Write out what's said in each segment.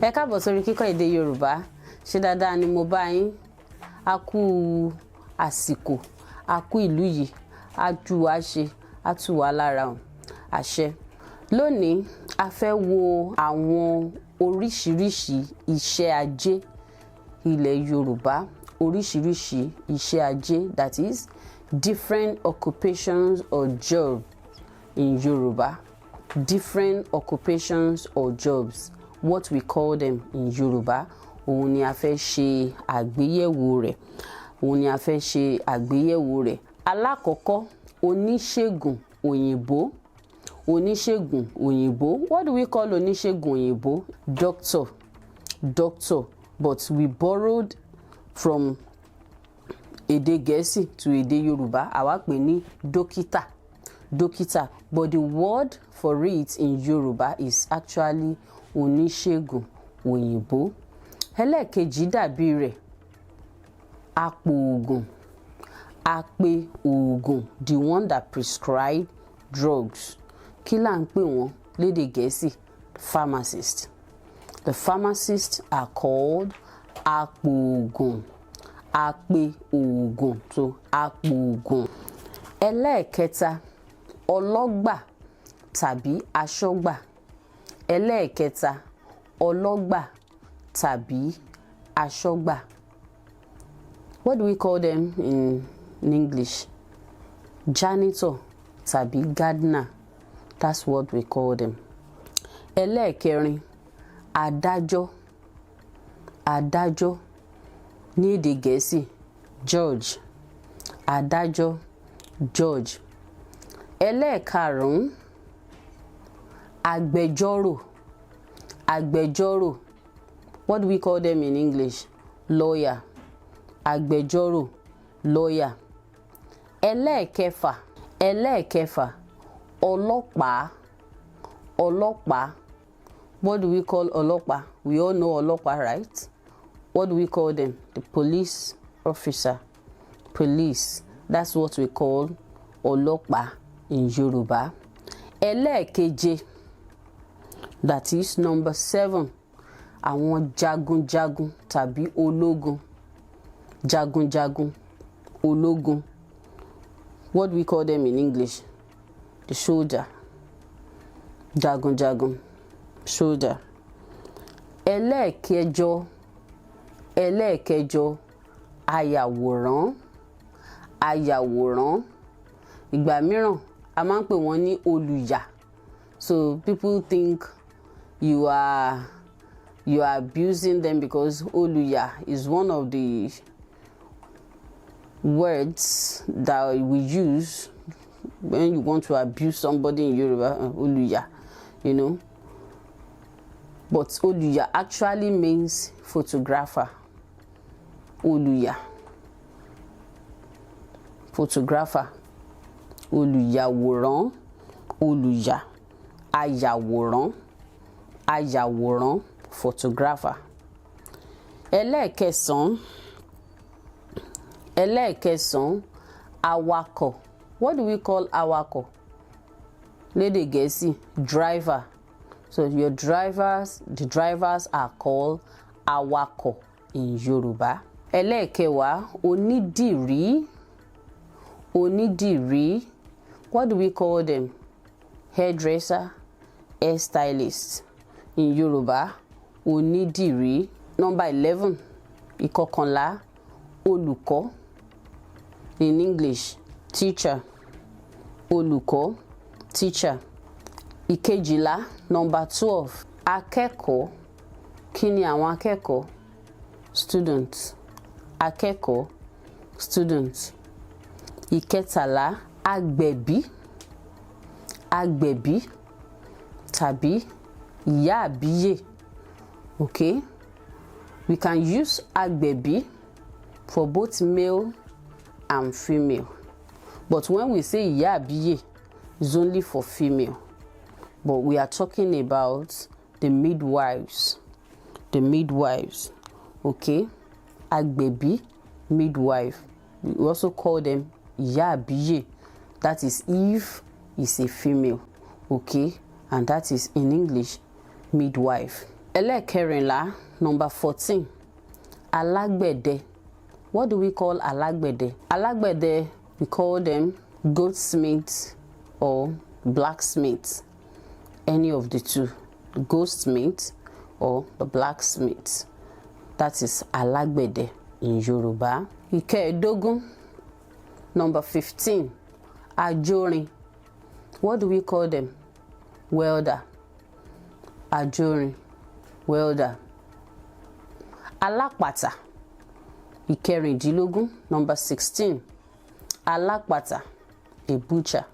Ẹ káàbọ̀ sórí kíkọ́ èdè Yorùbá. Ṣé dáadáa ni mo bá yín? A kú àsìkò, a kú ìlú yìí, a jù wá ṣe, a tù wá lára o. Àṣẹ. Lónìí, a fẹ́ wo àwọn oríṣiríṣi iṣẹ́ ajé ilẹ̀ Yorùbá. Oríṣiríṣi iṣẹ́ ajé, that is, different occupations or jobs in Yoruba. Different occupations or jobs, what we call them in Yoruba. Òun ni a fẹ́ ṣe àgbéyẹ̀wò rẹ̀. Òun ni a fẹ́ ṣe àgbéyẹ̀wò rẹ̀. Alákọ̀ọ́kọ́, oníṣègùn òyìnbó. Oníṣègùn òyìnbó. What do we call oníṣègùn òyìnbó? Doctor. Doctor. But we borrowed from èdè Gẹ̀ẹ́sì to èdè Yorùbá. Àwa pè ní dókítà. Dókítà. But the word for it in Yoruba is actually oníṣègùn òyìnbó. Ẹlẹ́ẹ̀kejì dàbí rẹ̀. Apòògùn. Apòògùn. The one that prescribe drugs. Kí là ń pè wọ́n lédè Gẹ̀ẹ́sì? Pharmacist. The pharmacists are called apòògùn. Apòògùn. So apòògùn. Ẹlẹ́ẹ̀kẹta, ọlọ́gbà tàbí aṣọ́gbà. Ẹlẹ́ẹ̀kẹta, ọlọ́gbà tàbí aṣọ́gbà. What do we call them in English? Janitor tàbí gardener. That's what we call them. Ẹlẹ́ẹ̀kẹrin, adájọ́. Adájọ́ ní èdè Gẹ̀ẹ́sì, judge. Adájọ́, judge. Ẹlẹ́ẹ̀karùn-ún, agbẹjọ́rò. Agbẹjọ́rò. What do we call them in English? Lawyer. Agbẹjọ́rò, lawyer. Ẹlẹ́ẹ̀kẹfà. Ẹlẹ́ẹ̀kẹfà, ọlọ́pàá. Ọlọ́pàá. What do we call ọlọ́pàá? We all know ọlọ́pàá, right? What do we call them? The police officer. Police. That's what we call ọlọ́pàá in Yoruba. Ẹlẹ́ẹ̀keje. That is number 7. Àwọn jagunjagun tàbí ológun. Jagunjagun, ológun. What do we call them in English? The soldier. Jagunjagun, soldier. Ẹlẹ́ẹ̀kẹjọ. Ẹlẹ́ẹ̀kẹjọ, ayàwòrán. Ayàwòrán. Ìgbà mìíràn a máa ń pè wọ́n ní olùyà. So people think you are abusing them because oluya is one of the words that we use when you want to abuse somebody in Yoruba. Oluya, you know. But oluya actually means photographer. Oluya. Photographer. Olùyàwòrán. Oluya. Ayàwòrán. Ayàwòrán. Photographer. Ẹlẹ́ẹ̀kẹsàn. Ẹlẹ́ẹ̀kẹsàn, awakọ̀. What do we call awakọ̀? Lédè Gẹ̀ẹ́sì, driver. So your drivers, the drivers are called awakọ̀ in Yoruba. Ẹlẹ́ẹ̀kẹwàá, onídìrí. Onídìrí. What do we call them? Hairdresser, hairstylist in Yoruba. Onídìrí. Number 11, ìkọkànlá, olùkọ́. In English, teacher. Olùkọ́, teacher. Ìkejìlá, number 12, akẹ́kọ̀ọ́. Kí ni àwọn akẹ́kọ̀ọ́? Students. Akẹ́kọ̀ọ́, students. Ìkẹtàlá, agbẹ̀bí. Agbẹ̀bí tàbí ìyá àbíyè. Okay? We can use agbẹ̀bí for both male and female. But when we say ìyá àbíyè, it's only for female. But we are talking about the midwives. The midwives. Okay? Agbẹ̀bí, midwife. We also call them ìyá àbíyè. That is if it's a female. Okay? And that is in English, midwife. Ẹlẹ́ẹ̀kẹrìnlá, number 14. Alágbẹ̀dẹ. What do we call alágbẹ̀dẹ? Alágbẹ̀dẹ, we call them goldsmith or blacksmith. Any of the two. The goldsmith or the blacksmith. That is alágbẹ̀dẹ in Yoruba. Ìkẹẹ̀dógún, number 15. Ajórin. What do we call them? Welder. Ajórin. Welder. Alápàtà. Ìkẹrìndínlógún, number 16. Alápàtà, a butcher.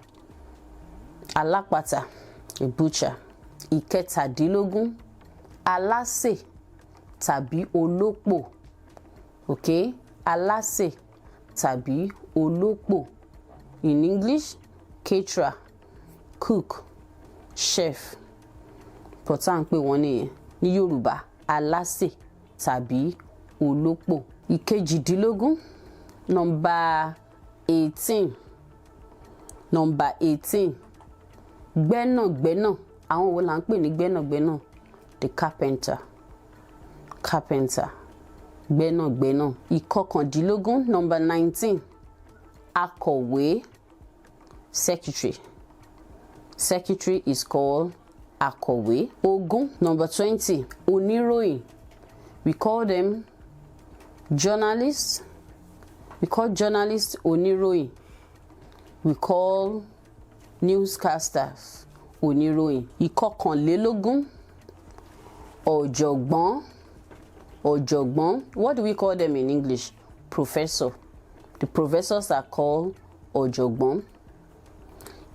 Alápàtà, a butcher. Ìkẹtàdínlógún, alásè tàbí olópò. Okay? Alásè tàbí olópò. In English, caterer, cook, chef. Pọ̀tà ń pè wọ́n nìyẹn. Ní Yorùbá, alásè tàbí olópò. Ìkejìdínlógún, number 18. Number 18. Gbẹ́nàgbẹ́nà. Àwọn wo là ń pè ní gbẹ́nàgbẹ́nà? The carpenter. Carpenter. Gbẹ́nàgbẹ́nà. Ìkọkàndínlógún, number 19. Akọ̀wé. Secretary. Secretary is called akọ̀wé. Ogún, number 20. Oníròyìn. We call them journalists. We call journalists oníròyìn. We call newscasters oníròyìn. Ìkọkànlélógún, ọ̀jọ̀gbọ́n. Ọ̀jọ̀gbọ́n. What do we call them in English? Professor. The professors are called ọ̀jọ̀gbọ́n.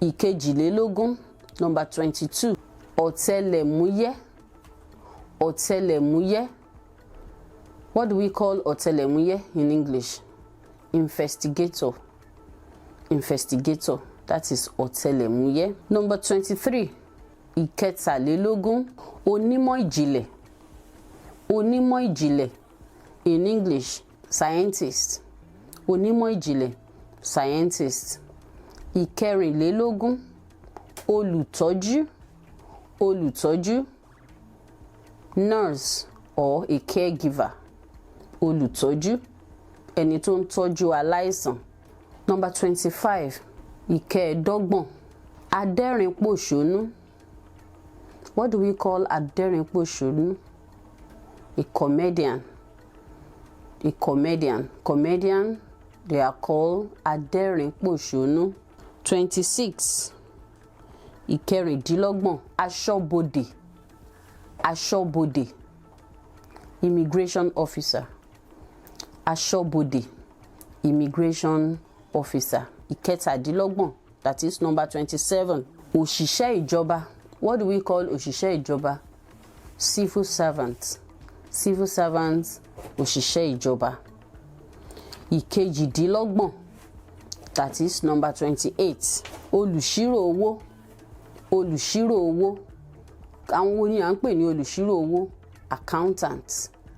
Ìkejìlélógún, number 22. Ọ̀tẹlẹ̀múyẹ́. Ọ̀tẹlẹ̀múyẹ́. What do we call ọ̀tẹlẹ̀múyẹ́ in English? Investigator. Investigator. That is ọ̀tẹlẹ̀múyẹ́. Number 23. Ìkẹtàlélógún, onímọ̀ ìjìnlẹ̀. Onímọ̀ ìjìnlẹ̀. In English, scientist. Onímọ̀ ìjìnlẹ̀, scientist. Ìkẹrìnlélógún, olùtọ́jú. Olùtọ́jú. Nurse or a caregiver. Olùtọ́jú. Ẹni tó ń tọ́jú aláìsàn. Number 25. Ìkẹẹ̀dọ́gbọ̀n. Adẹ́rìnpòṣónú. What do we call adẹ́rìnpòṣónú? A comedian. A comedian. Comedian, they are called adẹ́rìnpòṣónú. 26. Ìkẹrìndínlọ́gbọ̀n. Aṣọ́bodè. Aṣọ́bodè. Immigration officer. Aṣọ́bodè. Immigration officer. Ìkẹtàdínlọ́gbọ̀n. That is number 27. Òṣìṣẹ́ ìjọba. What do we call òṣìṣẹ́ ìjọba? Civil servant. Civil servants, òṣìṣẹ́ ìjọba. Ìkejìdínlọ́gbọ̀n. That is number 28. Olùṣírò owó. Olùṣírò owó. Àwọn wo ni à ń pè ní olùṣírò owó? Accountant.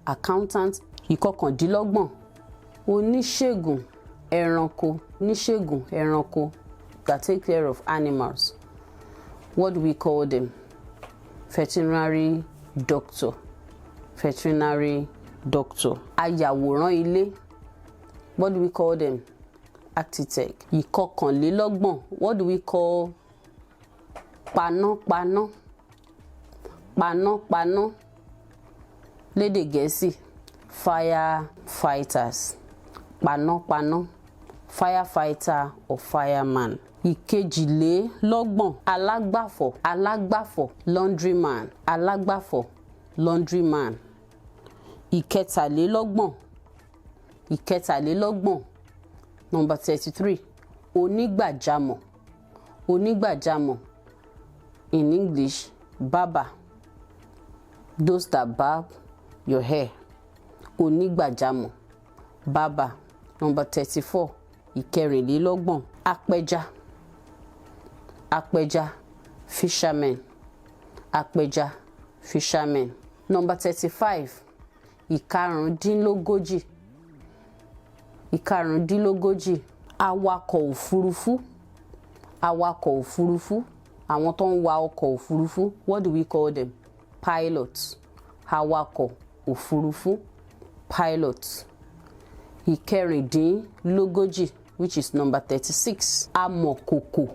Accountant. Ìkọkàndínlọ́gbọ̀n. Oníṣègùn ẹranko. Oníṣègùn ẹranko that take care of animals. What do we call them? Veterinary doctor. Veterinary doctor. Ayàwòrán ilé. What do we call them? Architect. Ìkọkànlélọ́gbọ̀n. What do we call panápaná? Panápaná. Lédè Gẹ̀ẹ́sì, firefighters. Panápaná. Firefighter or fireman. Ìkejìlélọ́gbọ̀n. Alágbàfọ̀. Alágbàfọ̀. Laundryman. Alágbàfọ̀. Laundryman. Ìkẹtàlélọ́gbọ̀n. Ìkẹtàlélọ́gbọ̀n. Number 33. Onígbàjámọ̀. Onígbàjámọ̀. In English, barber. Those that barb your hair. Onígbàjámọ̀. Barber. Number 34. Ìkẹrìnlélọ́gbọ̀n. Apẹja. Apẹja. Fisherman. Apẹja. Fisherman. Number 35. Ìkarùndínlógójì. Ìkarùndínlógójì. Awakọ̀ òfurufú. Awakọ̀ òfurufú. Àwọn tó ń wa ọkọ̀ òfurufú. What do we call them? Pilots. awakọ̀ òfurufú, pilot. Ìkẹrìndínlógójì, which is number 36, amọ̀kòkò,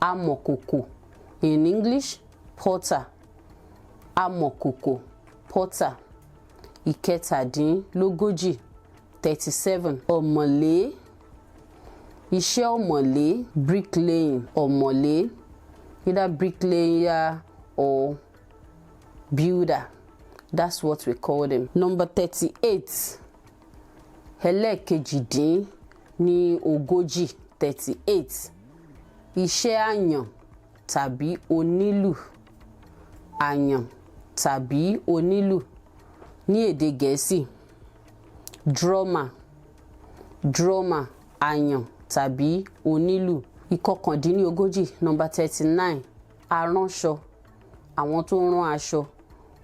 amọ̀kòkò, in English, porter, amọ̀kòkò, porter. Ìkẹtàdínlógójì, 37, ọ̀mọ̀lé, iṣẹ́ ọ̀mọ̀lé, bricklaying, ọ̀mọ̀lé, either bricklayer or builder. That's what we call them. Number 38, ẹlẹ́ẹ̀kejìdínlógójì, 38, iṣẹ́ àyàn tàbí onílù, àyàn tàbí onílù, ní èdè Gẹ̀ẹ́sì, drummer, drummer, àyàn tàbí onílù. Ìkọkàndínlógójì, number 39, aránṣọ, àwọn tó ń rán aṣọ.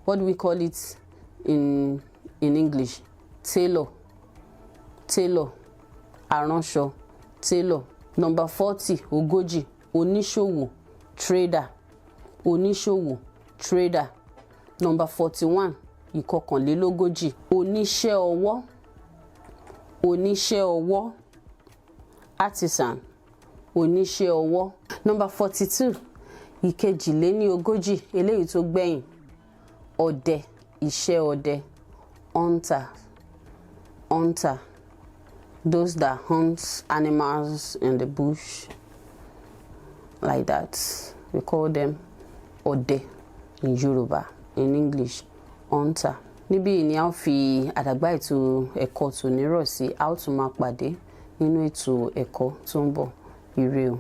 What do we call it in English? Tailor, tailor, aránṣọ, tailor. Number 40, ogójì, oníṣòwò, trader, oníṣòwò, trader. Number 41, ìkọkànlélógójì, oníṣẹ́ ọwọ́, oníṣẹ́ ọwọ́, artisan, oníṣẹ́ ọwọ́. Number 42, ìkejìléníogójì, eléyìí tó gbẹ̀yìn, ọdẹ, iṣẹ́ ọdẹ, hunter, hunter, those that hunt animals in the bush, like that. We call them ọdẹ in Yoruba, in English, hunter. Níbí ni a ó fi àdàgbà ètò ẹ̀kọ́ tòní rọ̀ sí. A ó tún máa pàdé nínú ètò ẹ̀kọ́ tó ń bọ̀. Ire o.